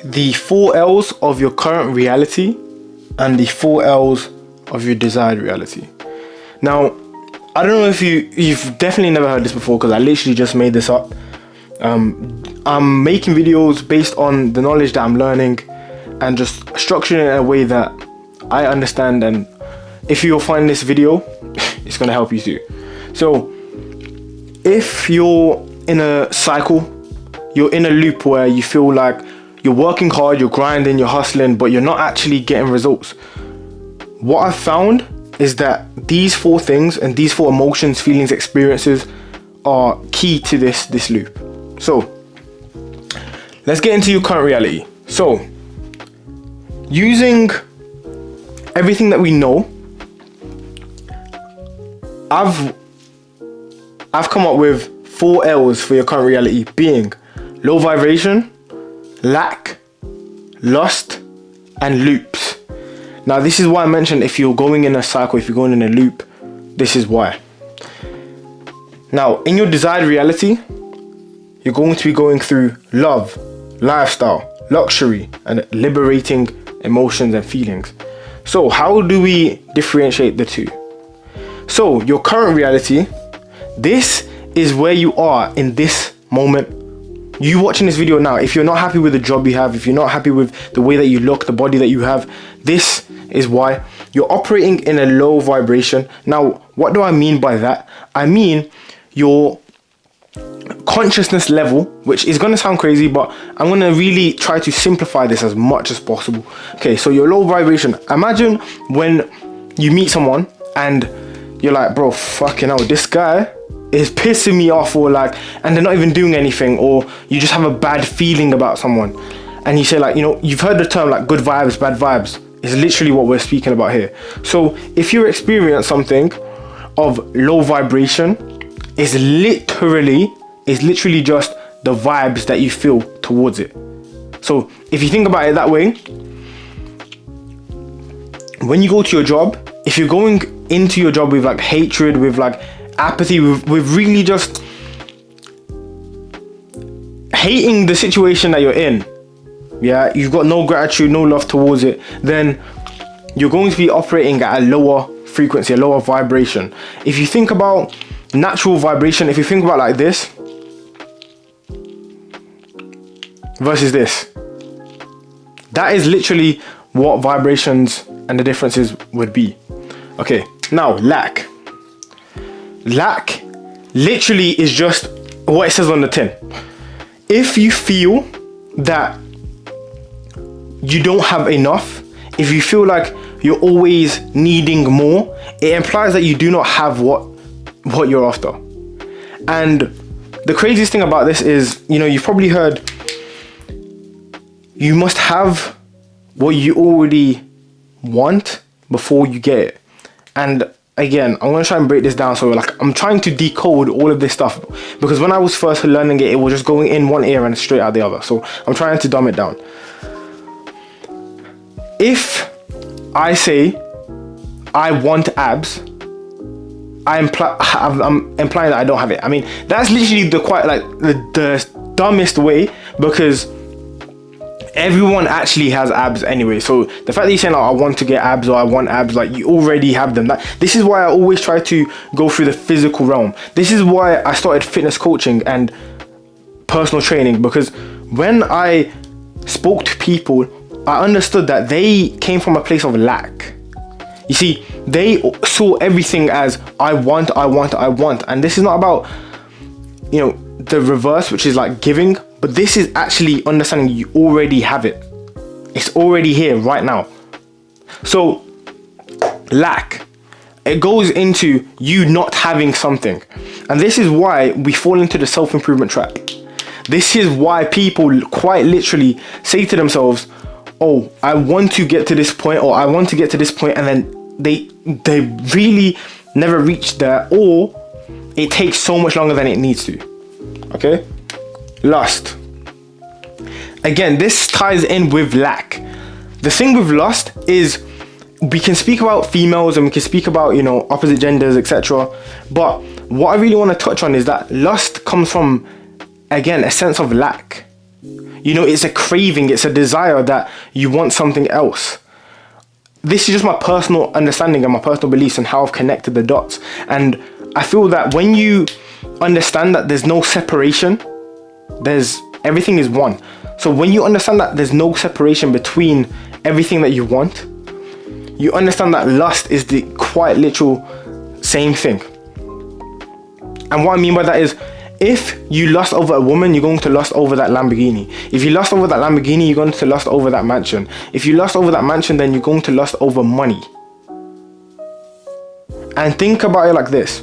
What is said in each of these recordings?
the 4 L's of your current reality and the 4 L's of your desired reality. Now, I don't know if you've definitely never heard this before, because I literally just made this up. I'm making videos based on the knowledge that I'm learning and just structuring it in a way that I understand, and if you'll find this video, it's going to help you too. So if you're in a cycle, you're in a loop where you feel like you're working hard, you're grinding, you're hustling, but you're not actually getting results, what I've found is that these 4 things and these 4 emotions, feelings, experiences are key to this loop. So let's get into your current reality. So using everything that we know, I've come up with 4 L's for your current reality, being low vibration, lack, lust, and loops. Now this is why I mentioned if you're going in a cycle, if you're going in a loop, this is why. Now in your desired reality, you're going to be going through love, lifestyle, luxury, and liberating emotions and feelings. So how do we differentiate the two? So your current reality, this is where you are in this moment. You watching this video now, if you're not happy with the job you have, if you're not happy with the way that you look, the body that you have, this is why you're operating in a low vibration. Now, what do I mean by that? I mean your consciousness level, which is going to sound crazy, but I'm going to really try to simplify this as much as possible. Okay, so your low vibration. Imagine when you meet someone and you're like, bro, fucking hell, this guy is pissing me off, or like, and they're not even doing anything, or you just have a bad feeling about someone, and you say, like, you know, you've heard the term like good vibes, bad vibes. Is literally what we're speaking about here. So if you experience something of low vibration, is literally just the vibes that you feel towards it. So if you think about it that way, when you go to your job, if you're going into your job with like hatred, with like apathy, with really just hating the situation that you're in, yeah, you've got no gratitude, no love towards it, then you're going to be operating at a lower frequency, a lower vibration. If you think about natural vibration, if you think about like this versus this, that is literally what vibrations and the differences would be. Okay, now lack literally is just what it says on the tin. If you feel that you don't have enough, if you feel like you're always needing more, it implies that you do not have what you're after. And the craziest thing about this is, you know, you've probably heard you must have what you already want before you get it. And again, I'm going to try and break this down. So like, I'm trying to decode all of this stuff, because when I was first learning it, it was just going in one ear and straight out the other. So I'm trying to dumb it down. If I say I want abs, I'm implying that I don't have it. I mean, that's literally the dumbest way, because everyone actually has abs anyway. So the fact that you're saying, like, I want to get abs, or I want abs, like, you already have them. This is why I always try to go through the physical realm. This is why I started fitness coaching and personal training, because when I spoke to people, I understood that they came from a place of lack. You see, they saw everything as I want. And this is not about, you know, the reverse, which is like giving, but this is actually understanding you already have it. It's already here right now. So lack, it goes into you not having something. And this is why we fall into the self-improvement trap. This is why people quite literally say to themselves, oh, I want to get to this point, or I want to get to this point, and then they really never reach there, or it takes so much longer than it needs to. Okay? Lust. Again, this ties in with lack. The thing with lust is, we can speak about females and we can speak about, you know, opposite genders, etc. But what I really want to touch on is that lust comes from, again, a sense of lack. You know, it's a craving, it's a desire that you want something else. This is just my personal understanding and my personal beliefs and how I've connected the dots. And I feel that when you understand that there's no separation, everything is one. So when you understand that there's no separation between everything that you want, you understand that lust is the quite literal same thing. And what I mean by that is, if you lust over a woman, you're going to lust over that Lamborghini. If you lust over that Lamborghini, you're going to lust over that mansion. If you lust over that mansion, then you're going to lust over money. And think about it like this.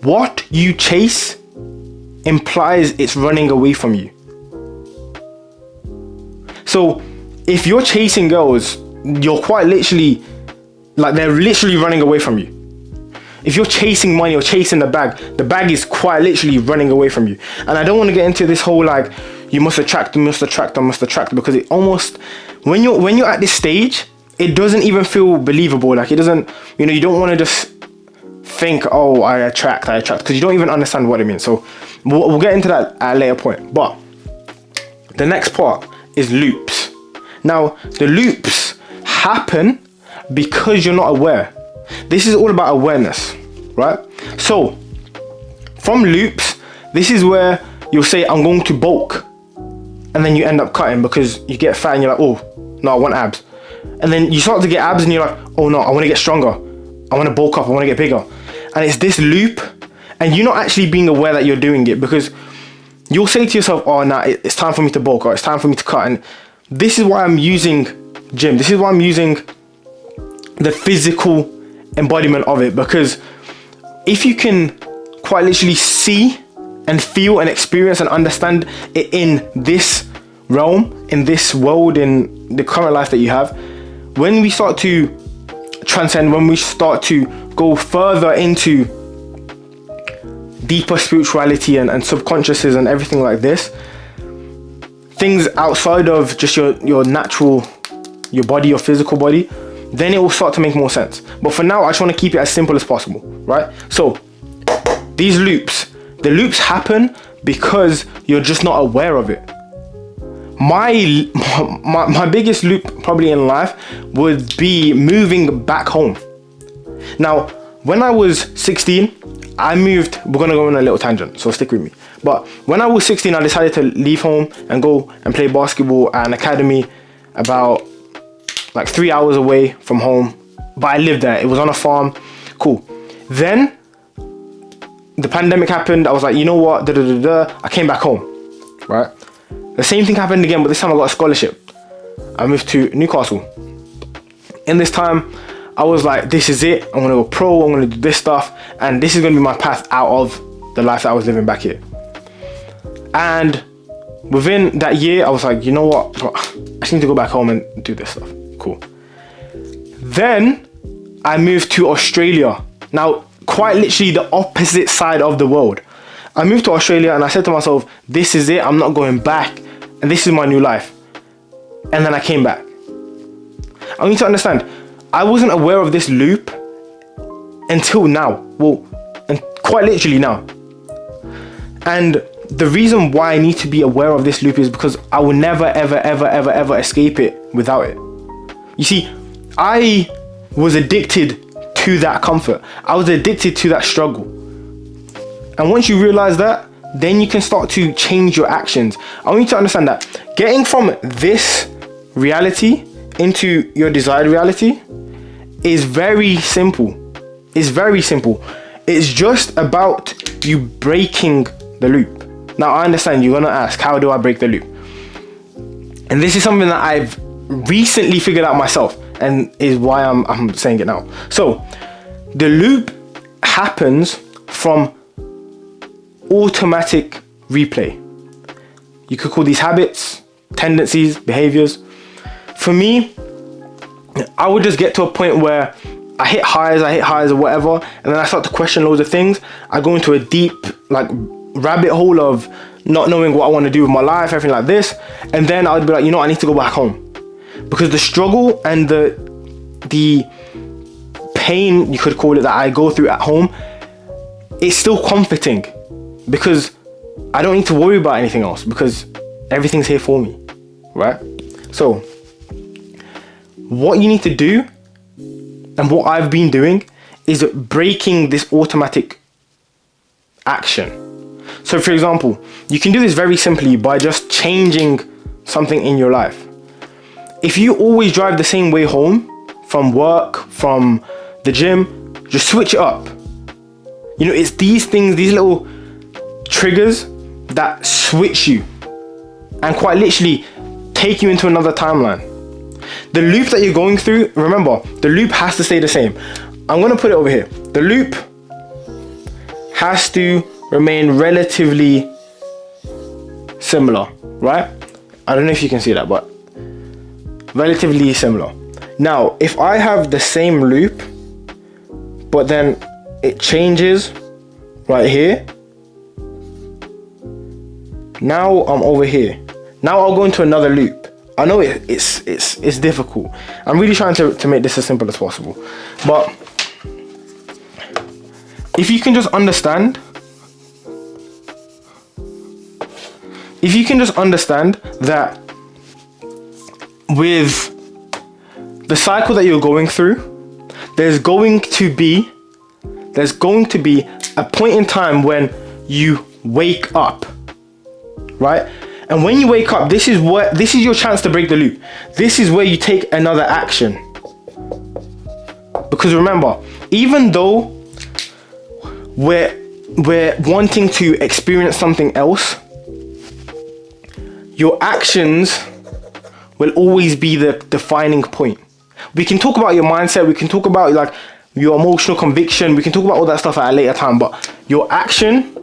What you chase implies it's running away from you. So if you're chasing girls, you're quite literally, like, they're literally running away from you. If you're chasing money or chasing the bag is quite literally running away from you. And I don't want to get into this whole like, you must attract, because it almost, when you're at this stage, it doesn't even feel believable. Like, it doesn't, you know, you don't want to just think, oh, I attract, because you don't even understand what it means. So we'll get into that at a later point. But the next part is loops. Now, the loops happen because you're not aware. This is all about awareness, right? So from loops, this is where you'll say, I'm going to bulk, and then you end up cutting because you get fat and you're like, oh no, I want abs. And then you start to get abs and you're like, oh no, I want to get stronger, I want to bulk up, I want to get bigger. And it's this loop, and you're not actually being aware that you're doing it, because you'll say to yourself, oh nah, it's time for me to bulk, or it's time for me to cut. And this is why I'm using gym, this is why I'm using the physical embodiment of it, because if you can quite literally see and feel and experience and understand it in this realm, in this world, in the current life that you have, when we start to transcend, when we start to go further into deeper spirituality and subconsciouses and everything like this, things outside of just your natural, your body, your physical body, then it will start to make more sense. But for now, I just want to keep it as simple as possible, right? So these loops, the loops happen because you're just not aware of it. My biggest loop probably in life would be moving back home. Now, when I was 16, I moved, we're gonna go on a little tangent, so stick with me. But when I was 16, I decided to leave home and go and play basketball at an academy about like 3 hours away from home. But I lived there, it was on a farm, cool. Then the pandemic happened, I was like, you know what, I came back home, right? The same thing happened again, but this time I got a scholarship. I moved to Newcastle. In this time, I was like, this is it, I'm gonna go pro, I'm gonna do this stuff, and this is gonna be my path out of the life that I was living back here. And within that year, I was like, you know what, I just need to go back home and do this stuff. Cool. Then I moved to Australia. Now, quite literally the opposite side of the world. I moved to Australia and I said to myself, this is it, I'm not going back, and this is my new life. And then I came back. I need to understand, I wasn't aware of this loop until now. Well, and quite literally now. And the reason why I need to be aware of this loop is because I will never, ever escape it without it. You see, I was addicted to that comfort. I was addicted to that struggle. And once you realize that, then you can start to change your actions. I want you to understand that getting from this reality into your desired reality is very simple. It's very simple. It's just about you breaking the loop. Now, I understand you're gonna ask, how do I break the loop? And this is something that I've recently figured out myself, and is why I'm saying it now. So the loop happens from automatic replay. You could call these habits, tendencies, behaviors. For me, I would just get to a point where I hit highs or whatever, and then I start to question loads of things. I go into a deep like rabbit hole of not knowing what I want to do with my life, everything like this, and then I'd be like, you know, I need to go back home, because the struggle and the pain, you could call it, that I go through at home, it's still comforting, because I don't need to worry about anything else, because Everything's here for me, right? So what you need to do, and what I've been doing, is breaking this automatic action. So for example, you can do this very simply by just changing something in your life. If you always drive the same way home from work, from the gym, just switch it up. You know, it's these things, these little triggers that switch you and quite literally take you into another timeline. The loop that you're going through, remember, the loop has to stay the same. I'm gonna put it over here. The loop has to remain relatively similar, right? I don't know if you can see that, but relatively similar. Now, if I have the same loop, but then it changes right here, now I'm over here. Now I'll go into another loop. I know it's difficult. I'm really trying to make this as simple as possible. But if you can just understand, that with the cycle that you're going through, there's going to be a point in time when you wake up, right? And when you wake up, this is your chance to break the loop. This is where you take another action. Because remember, even though we're wanting to experience something else, your actions will always be the defining point. We can talk about your mindset, we can talk about like your emotional conviction, we can talk about all that stuff at a later time, but your action,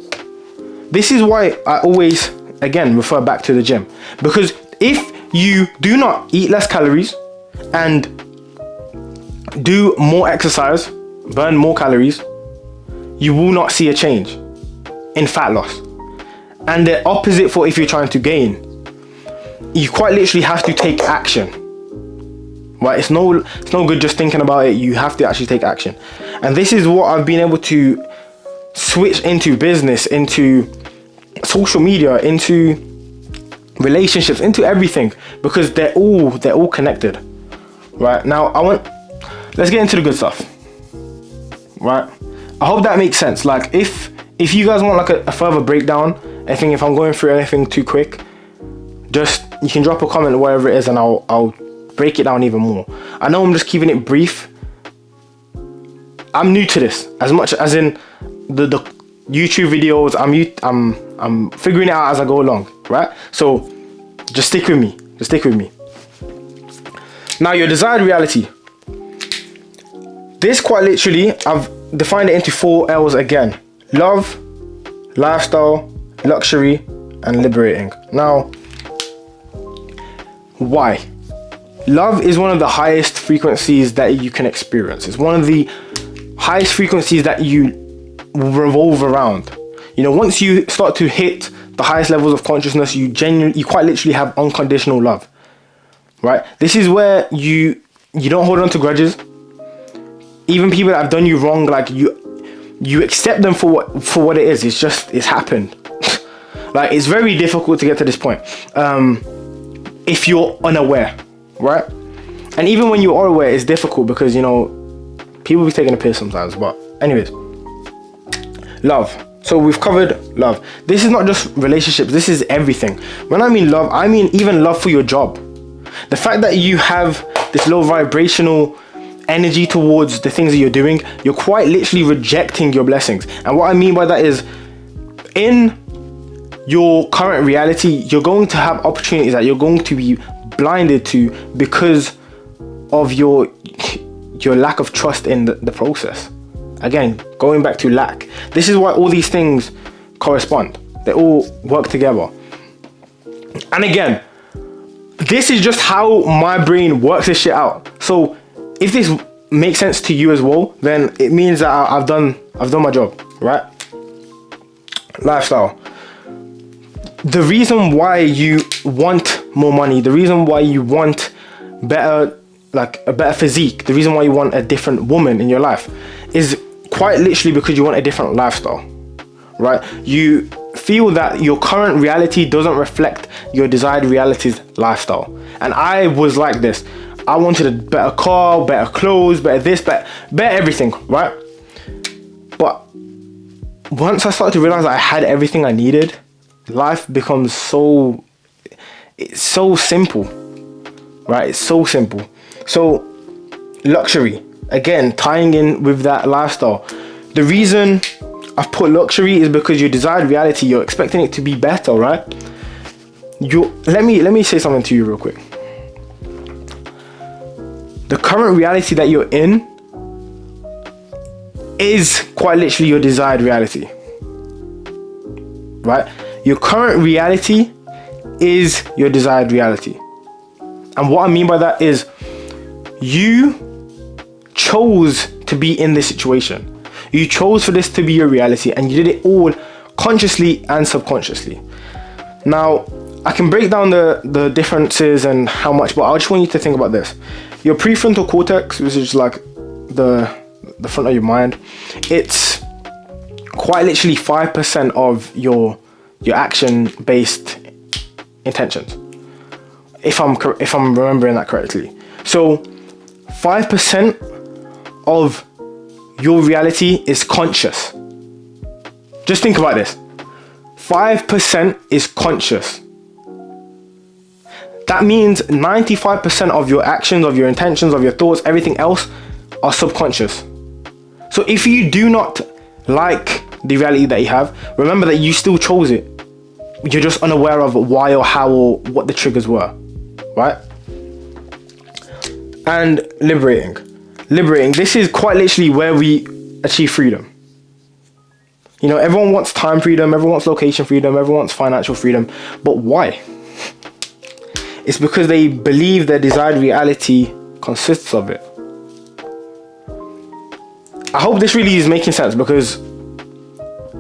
this is why I always again refer back to the gym. Because if you do not eat less calories and do more exercise, burn more calories, you will not see a change in fat loss. And the opposite for if you're trying to gain, you quite literally have to take action, right? It's no good just thinking about it. You have to actually take action. And this is what I've been able to switch into business, into social media, into relationships, into everything, because they're all connected. Right now, let's get into the good stuff. Right, I hope that makes sense. Like if you guys want like a further breakdown, I think if I'm going through anything too quick, just you can drop a comment or whatever it is, and I'll break it down even more. I know I'm just keeping it brief. I'm new to this, as much as in the YouTube videos. I'm figuring it out as I go along, right? So just stick with me. Now, your desired reality. This quite literally, I've defined it into 4 L's again: love, lifestyle, luxury, and liberating. Now, why? Love is one of the highest frequencies that you can experience. It's one of the highest frequencies that you revolve around. You know, once you start to hit the highest levels of consciousness, you quite literally have unconditional love, right? This is where you don't hold on to grudges. Even people that have done you wrong, like you accept them for what it is. It's happened. Like, it's very difficult to get to this point if you're unaware, right? And even when you are aware, it's difficult because, you know, people be taking a piss sometimes. But anyways, love. So we've covered love. This is not just relationships, this is everything. When I mean love, I mean even love for your job. The fact that you have this low vibrational energy towards the things that you're doing, you're quite literally rejecting your blessings. And what I mean by that is, in your current reality, you're going to have opportunities that you're going to be blinded to because of your lack of trust in the process. Again, going back to lack. This is why all these things correspond. They all work together. And again, this is just how my brain works this shit out. So if this makes sense to you as well, then it means that I've done my job, right? Lifestyle. The reason why you want more money, the reason why you want a better physique, the reason why you want a different woman in your life is quite literally because you want a different lifestyle, right? You feel that your current reality doesn't reflect your desired reality's lifestyle. And I was like this. I wanted a better car, better clothes, better this, better everything, right? But once I started to realize that I had everything I needed, life becomes it's so simple, right? It's so simple. So luxury, again, tying in with that lifestyle. The reason I've put luxury is because your desired reality, you're expecting it to be better, right? Let me say something to you real quick. The current reality that you're in is quite literally your desired reality, right? Your current reality is your desired reality. And what I mean by that is you chose to be in this situation. You chose for this to be your reality, and you did it all consciously and subconsciously. Now, I can break down the differences and how much, but I just want you to think about this. Your prefrontal cortex, which is like the front of your mind, it's quite literally 5% of your action-based intentions, if I'm remembering that correctly. So 5% of your reality is conscious. Just think about this. 5% is conscious. That means 95% of your actions, of your intentions, of your thoughts, everything else are subconscious. So if you do not like the reality that you have, remember that you still chose it. You're just unaware of why or how or what the triggers were, right? And liberating. This is quite literally where we achieve freedom. You know, everyone wants time freedom, everyone wants location freedom, everyone wants financial freedom. But why? It's because they believe their desired reality consists of it. I hope this really is making sense, because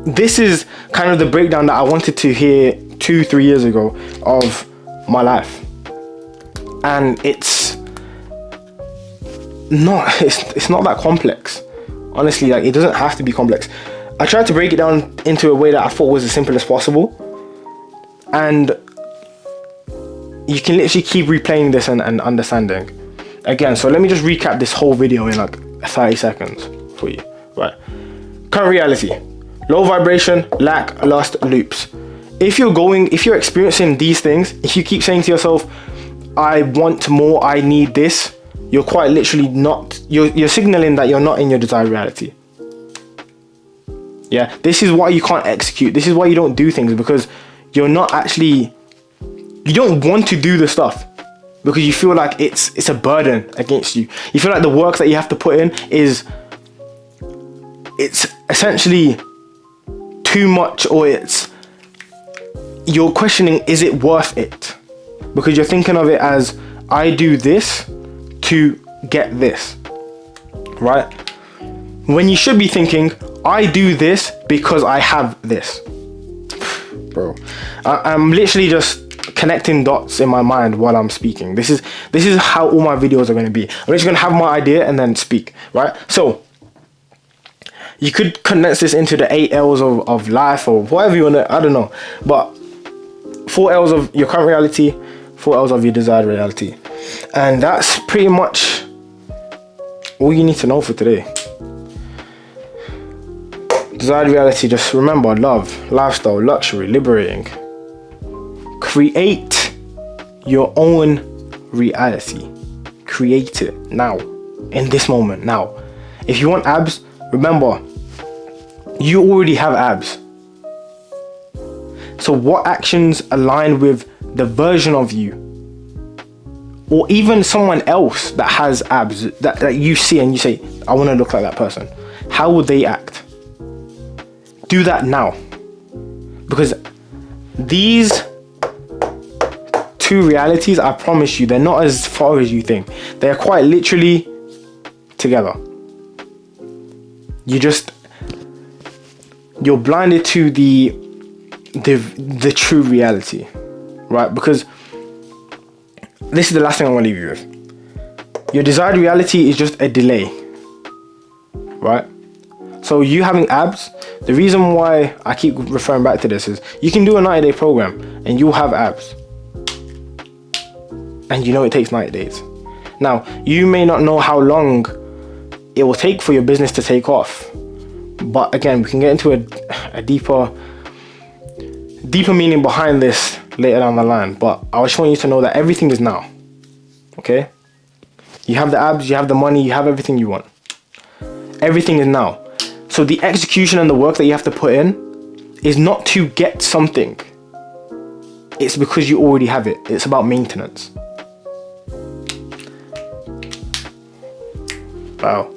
this is kind of the breakdown that I wanted to hear 2-3 years ago of my life. And it's not that complex. Honestly, like, it doesn't have to be complex. I tried to break it down into a way that I thought was as simple as possible. And you can literally keep replaying this and understanding. Again, so let me just recap this whole video in like 30 seconds for you. Right. Current reality. Low vibration, lack, lust, loops. If you're experiencing these things, if you keep saying to yourself, I want more, I need this, you're quite literally not, you're signaling that you're not in your desired reality. Yeah, this is why you can't execute. This is why you don't do things, because you're not actually, you don't want to do the stuff because you feel like it's a burden against you. You feel like the work that you have to put in it's essentially too much, or you're questioning, is it worth it? Because you're thinking of it as, I do this to get this, right? When you should be thinking, I do this because I have this. Bro, I'm literally just connecting dots in my mind while I'm speaking. This is how all my videos are going to be. I'm just going to have my idea and then speak, right? So you could condense this into the 8 L's of life, or whatever you want to, I don't know. But 4 L's of your current reality, 4 L's of your desired reality. And that's pretty much all you need to know for today. Desired reality, just remember: love, lifestyle, luxury, liberating. Create your own reality. Create it now, in this moment, now. If you want abs, remember, you already have abs. So what actions align with the version of you, or even someone else that has abs that you see and you say, I want to look like that person? How would they act? Do that now, because these two realities, I promise you, they're not as far as you think. They're quite literally together. You're blinded to the true reality, right? Because this is the last thing I want to leave you with. Your desired reality is just a delay, right? So you having abs The reason why I keep referring back to this is you can do a 90-day program and you'll have abs. And you know it takes 90 days. Now, you may not know how long it will take for your business to take off. But again, we can get into a deeper meaning behind this later down the line. But I just want you to know that everything is now. Okay? You have the abs, you have the money, you have everything you want. Everything is now. So the execution and the work that you have to put in is not to get something. It's because you already have it. It's about maintenance. Wow.